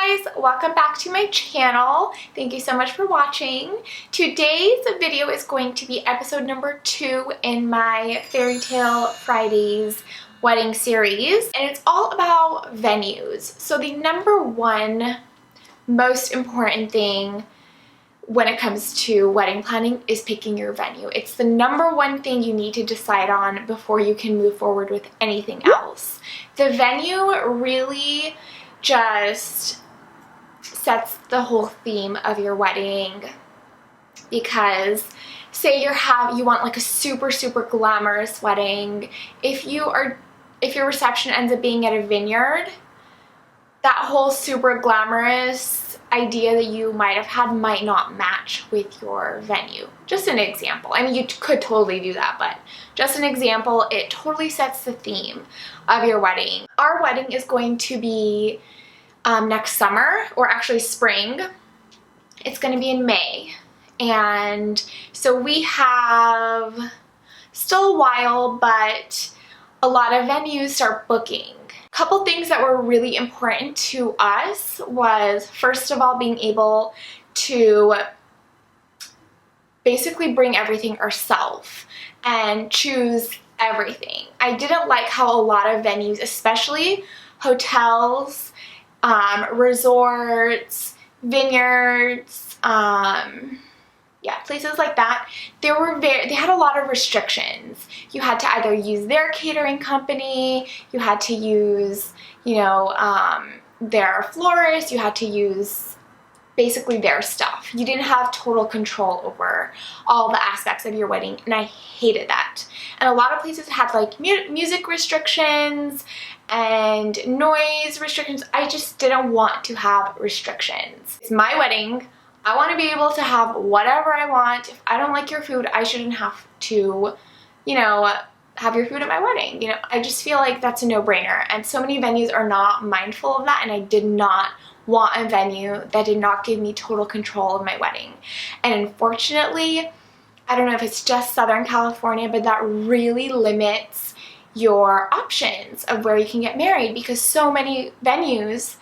guys, welcome back to my channel. Thank you so much for watching. Today's video is going to be episode number 2 in my Fairy Tale Fridays wedding series, and it's all about venues. So the number one most important thing when it comes to wedding planning is picking your venue. It's the number one thing you need to decide on before you can move forward with anything else. The venue really just sets the whole theme of your wedding, because say you want like a super glamorous wedding. If your reception ends up being at a vineyard, that whole super glamorous idea that you might have had might not match with your venue. Just an example. I mean, you could totally do that, but just an example, it totally sets the theme of your wedding. Our wedding is going to be next summer, or actually spring. It's going to be in May, and so we have still a while, but a lot of venues start booking. Couple things that were really important to us was, first of all, being able to basically bring everything ourselves and choose everything. I didn't like how a lot of venues, especially hotels, resorts, vineyards, places like that, they had a lot of restrictions. You had to either use their catering company, you had to use, their florist, you had to use basically their stuff. You didn't have total control over all the aspects of your wedding, and I hated that. And a lot of places had like music restrictions and noise restrictions. I just didn't want to have restrictions. It's my wedding. I want to be able to have whatever I want. If I don't like your food, I shouldn't have to, have your food at my wedding. I just feel like that's a no-brainer. And so many venues are not mindful of that, and I did not want a venue that did not give me total control of my wedding. And unfortunately, I don't know if it's just Southern California, but that really limits your options of where you can get married, because so many venues,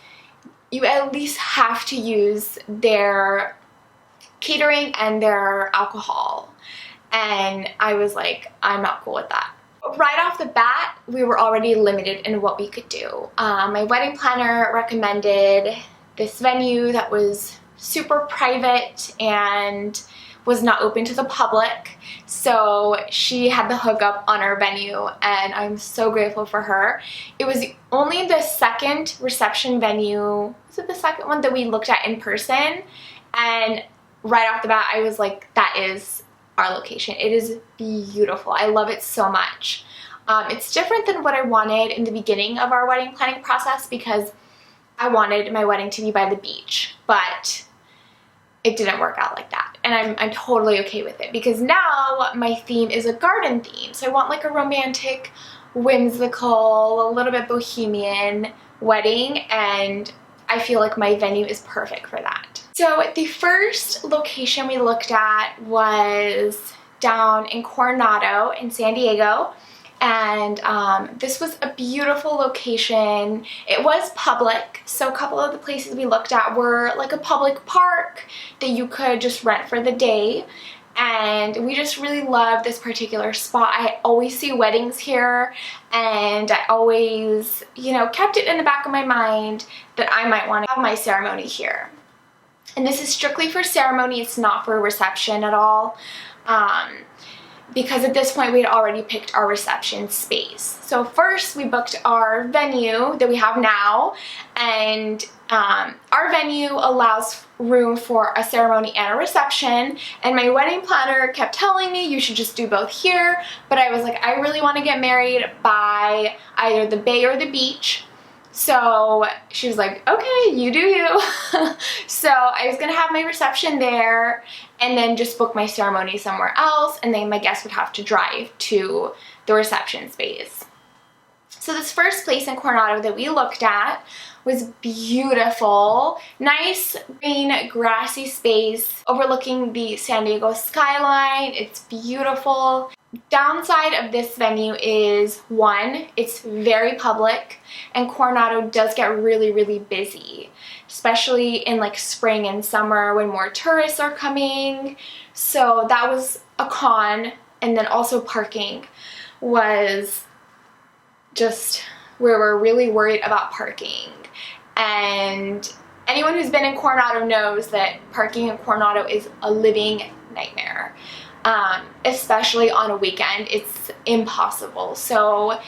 you at least have to use their catering and their alcohol. And I was like, I'm not cool with that. Right off the bat, we were already limited in what we could do. My wedding planner recommended this venue that was super private and was not open to the public. So she had the hookup on our venue, and I'm so grateful for her. It was only the second reception venue, was it the second one that we looked at in person? And right off the bat, I was like, that is our location. It is beautiful. I love it so much. It's different than what I wanted in the beginning of our wedding planning process, because I wanted my wedding to be by the beach, but it didn't work out like that. And I'm totally okay with it, because now my theme is a garden theme. So I want like a romantic, whimsical, a little bit bohemian wedding, and I feel like my venue is perfect for that. So the first location we looked at was down in Coronado in San Diego. And this was a beautiful location. It was public, so a couple of the places we looked at were like a public park that you could just rent for the day. And we just really loved this particular spot. I always see weddings here, and I always, kept it in the back of my mind that I might want to have my ceremony here. And this is strictly for ceremony, it's not for reception at all. Because at this point we had already picked our reception space. So first we booked our venue that we have now, and our venue allows room for a ceremony and a reception, and my wedding planner kept telling me you should just do both here, but I was like, I really want to get married by either the bay or the beach. So she was like, okay, you do you. So I was gonna have my reception there and then just book my ceremony somewhere else, and then my guests would have to drive to the reception space. So this first place in Coronado that we looked at was beautiful. Nice green grassy space overlooking the San Diego skyline. It's beautiful. downside of this venue is, one, it's very public, and Coronado does get really, really busy, especially in like spring and summer when more tourists are coming. So that was a con. And then also parking was just, we were really worried about parking. And anyone who's been in Coronado knows that parking in Coronado is a living nightmare. Especially on a weekend, it's impossible. So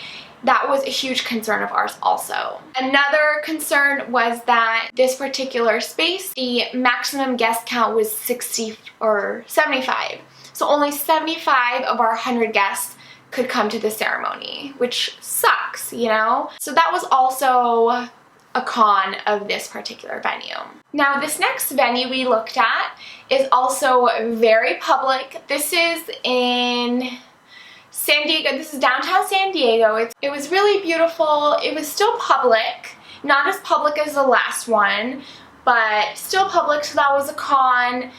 that was a huge concern of ours also. Another concern was that this particular space, the maximum guest count was 60 or 75. So only 75 of our 100 guests could come to the ceremony, which sucks, you know? So that was also a con of this particular venue. Now, this next venue we looked at is also very public. This is in San Diego. This is downtown San Diego. It was really beautiful. It was still public, not as public as the last one, but still public, so that was a con.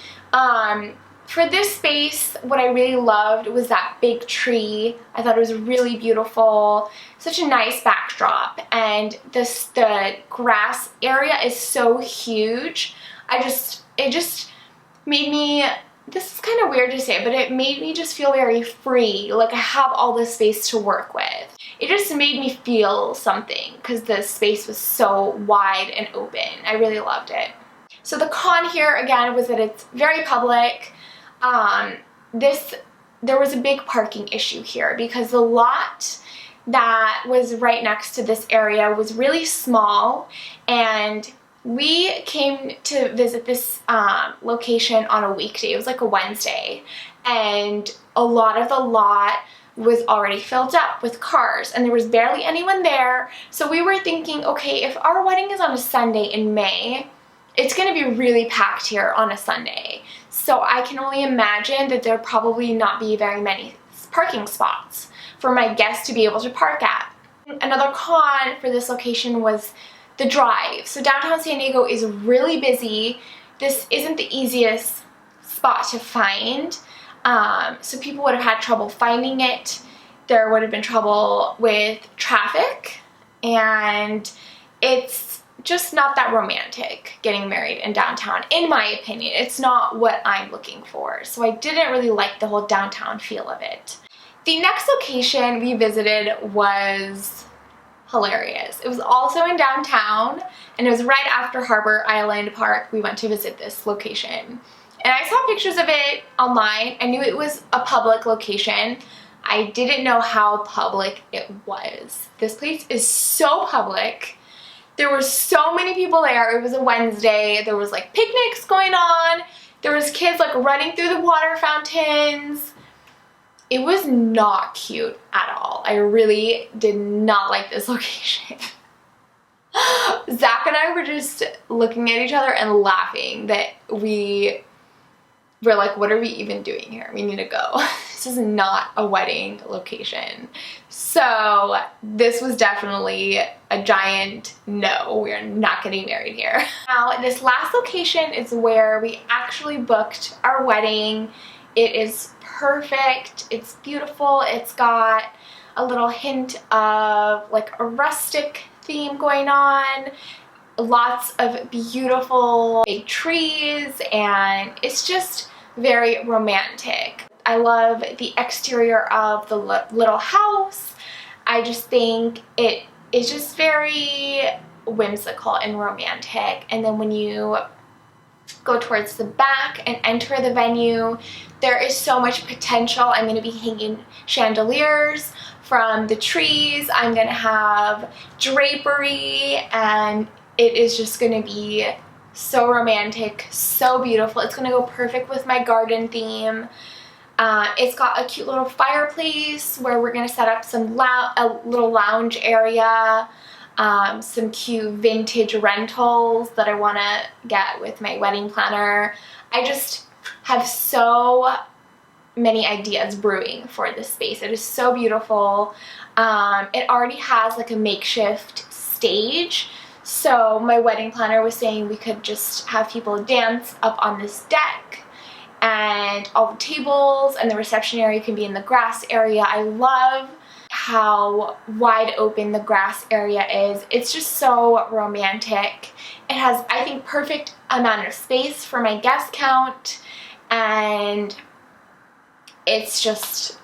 For this space, what I really loved was that big tree. I thought it was really beautiful, such a nice backdrop, and the grass area is so huge. It just made me, this is kind of weird to say, but it made me just feel very free, like I have all this space to work with. It just made me feel something because the space was so wide and open. I really loved it. So the con here, again, was that it's very public. There was a big parking issue here because the lot that was right next to this area was really small, and we came to visit this location on a weekday. It was like a Wednesday, and a lot of the lot was already filled up with cars, and there was barely anyone there. So we were thinking, okay, if our wedding is on a Sunday in May, it's going to be really packed here on a Sunday. So I can only imagine that there'll probably not be very many parking spots for my guests to be able to park at. Another con for this location was the drive. So downtown San Diego is really busy. This isn't the easiest spot to find. So people would have had trouble finding it. There would have been trouble with traffic, and it's just not that romantic getting married in downtown, in my opinion. It's not what I'm looking for. So I didn't really like the whole downtown feel of it. The next location we visited was hilarious. It was also in downtown, and it was right after Harbor Island Park. We went to visit this location. And I saw pictures of it online. I knew it was a public location. I didn't know how public it was. This place is so public. There were so many people there. It was a Wednesday. There was like picnics going on. There was kids like running through the water fountains. It was not cute at all. I really did not like this location. Zach and I were just looking at each other and laughing that we were like, what are we even doing here? We need to go. This is not a wedding location. So this was definitely a giant no. We're not getting married here. Now, this last location is where we actually booked our wedding. It is perfect. It's beautiful. It's got a little hint of like a rustic theme going on. Lots of beautiful big trees, and it's just very romantic. I love the exterior of the little house. I just think it is just very whimsical and romantic. And then when you go towards the back and enter the venue, there is so much potential. I'm going to be hanging chandeliers from the trees. I'm going to have drapery, and it is just going to be so romantic, so beautiful. It's going to go perfect with my garden theme. It's got a cute little fireplace where we're going to set up a little lounge area, some cute vintage rentals that I want to get with my wedding planner. I just have so many ideas brewing for this space. It is so beautiful. It already has like a makeshift stage. So my wedding planner was saying we could just have people dance up on this deck, and all the tables and the reception area can be in the grass area. I love how wide open the grass area is. It's just so romantic. It has, I think, perfect amount of space for my guest count, and it's just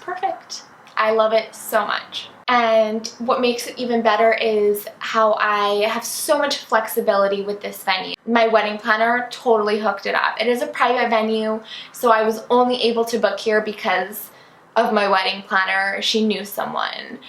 perfect. I love it so much. And what makes it even better is how I have so much flexibility with this venue. My wedding planner totally hooked it up. It is a private venue, so I was only able to book here because of my wedding planner. She knew someone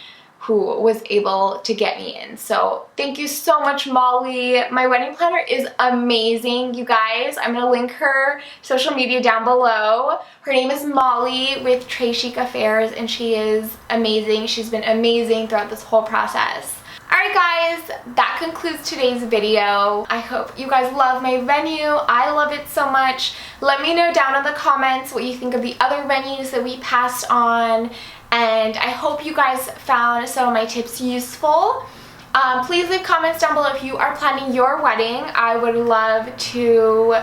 who was able to get me in. So thank you so much, Molly. My wedding planner is amazing, you guys. I'm gonna link her social media down below. Her name is Molly with Treschicaffairs, and she is amazing. She's been amazing throughout this whole process. Alright guys, that concludes today's video. I hope you guys love my venue. I love it so much. Let me know down in the comments what you think of the other venues that we passed on, and I hope you guys found some of my tips useful. Please leave comments down below if you are planning your wedding. I would love to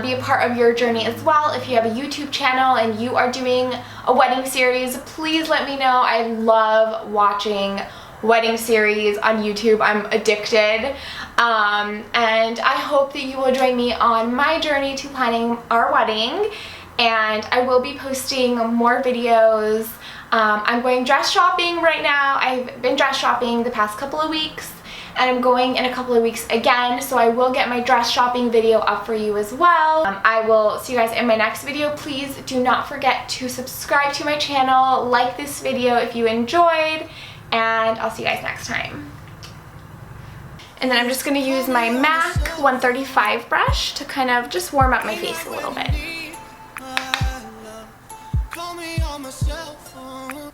be a part of your journey as well. If you have a YouTube channel and you are doing a wedding series, please let me know. I love watching wedding series on YouTube. I'm addicted. And I hope that you will join me on my journey to planning our wedding, and I will be posting more videos. I'm going dress shopping right now. I've been dress shopping the past couple of weeks, and I'm going in a couple of weeks again, so I will get my dress shopping video up for you as well. I will see you guys in my next video. Please do not forget to subscribe to my channel, like this video if you enjoyed, and I'll see you guys next time. And then I'm just going to use my MAC 135 brush to kind of just warm up my face a little bit.